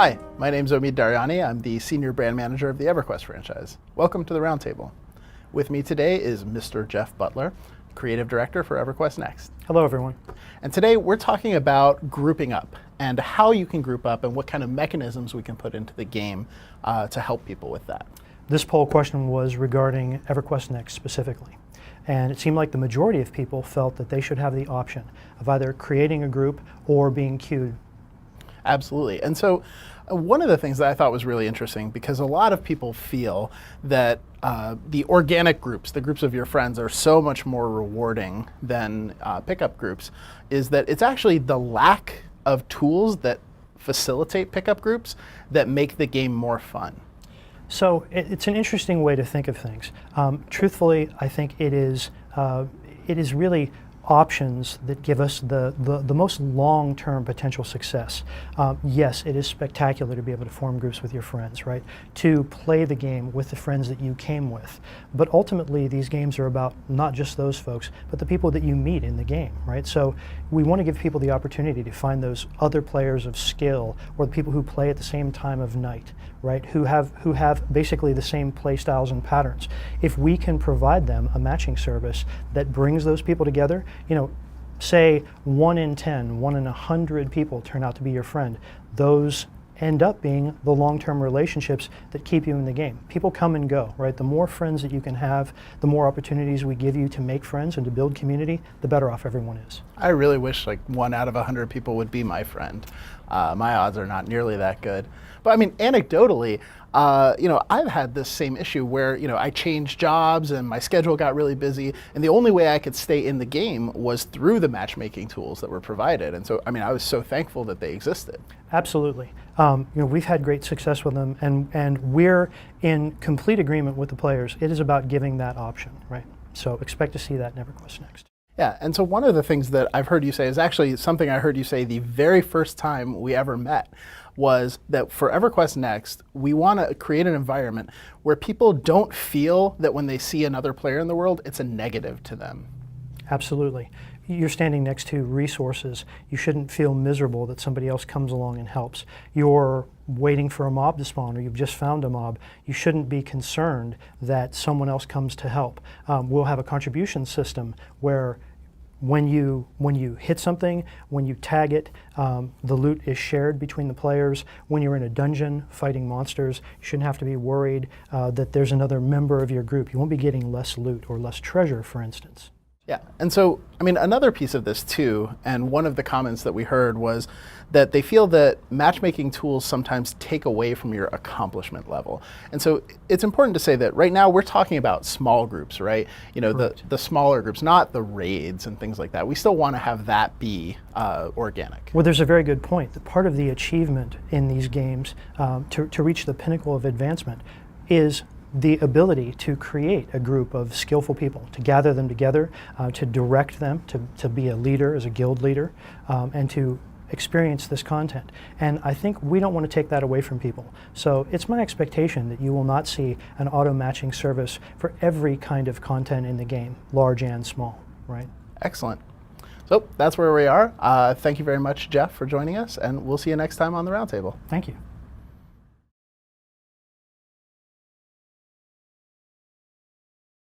Hi, my name's Omid Daryani. I'm the Senior Brand Manager of the EverQuest franchise. Welcome to the Roundtable. With me today is Mr. Jeff Butler, Creative Director for EverQuest Next. Hello, everyone. And today we're talking about grouping up and how you can group up and what kind of mechanisms we can put into the game to help people with that. This poll question was regarding EverQuest Next specifically. And it seemed like the majority of people felt that they should have the option of either creating a group or being queued. Absolutely. And so one of the things that I thought was really interesting, because a lot of people feel that the organic groups, the groups of your friends, are so much more rewarding than pickup groups, is that it's actually the lack of tools that facilitate pickup groups that make the game more fun. So it's an interesting way to think of things. Truthfully, I think it is really options that give us the most long-term potential success. Yes, it is spectacular to be able to form groups with your friends, right? To play the game with the friends that you came with. But ultimately, these games are about not just those folks, but the people that you meet in the game, right? So we want to give people the opportunity to find those other players of skill, or the people who play at the same time of night, right? Who have basically the same play styles and patterns. If we can provide them a matching service that brings those people together, you know, say 1 in 10, 1 in 100 people turn out to be your friend, those end up being the long-term relationships that keep you in the game. People come and go, right? The more friends that you can have, the more opportunities we give you to make friends and to build community, the better off everyone is. I really wish like 1 out of 100 people would be my friend. My odds are not nearly that good. But I mean, anecdotally, you know, I've had this same issue where, you know, I changed jobs and my schedule got really busy, and the only way I could stay in the game was through the matchmaking tools that were provided. And so, I mean, I was so thankful that they existed. Absolutely. You know, we've had great success with them, and we're in complete agreement with the players. It is about giving that option, right? So expect to see that in EverQuest Next. Yeah, and so one of the things that I've heard you say is actually something I heard you say the very first time we ever met, was that for EverQuest Next, we want to create an environment where people don't feel that when they see another player in the world, it's a negative to them. Absolutely. You're standing next to resources. You shouldn't feel miserable that somebody else comes along and helps. You're waiting for a mob to spawn, or you've just found a mob. You shouldn't be concerned that someone else comes to help. We'll have a contribution system where when you hit something, when you tag it, the loot is shared between the players. When you're in a dungeon fighting monsters, you shouldn't have to be worried that there's another member of your group. You won't be getting less loot or less treasure, for instance. Yeah, and so, I mean, another piece of this too, and one of the comments that we heard was that they feel that matchmaking tools sometimes take away from your accomplishment level. And so it's important to say that right now we're talking about small groups, right? You know, the smaller groups, not the raids and things like that. We still want to have that be organic. Well, there's a very good point. That part of the achievement in these games to reach the pinnacle of advancement is the ability to create a group of skillful people, to gather them together, to direct them, to be a leader as a guild leader, and to experience this content. And I think we don't want to take that away from people. So it's my expectation that you will not see an auto-matching service for every kind of content in the game, large and small, right? Excellent. So that's where we are. Thank you very much, Jeff, for joining us, and we'll see you next time on the Roundtable. Thank you.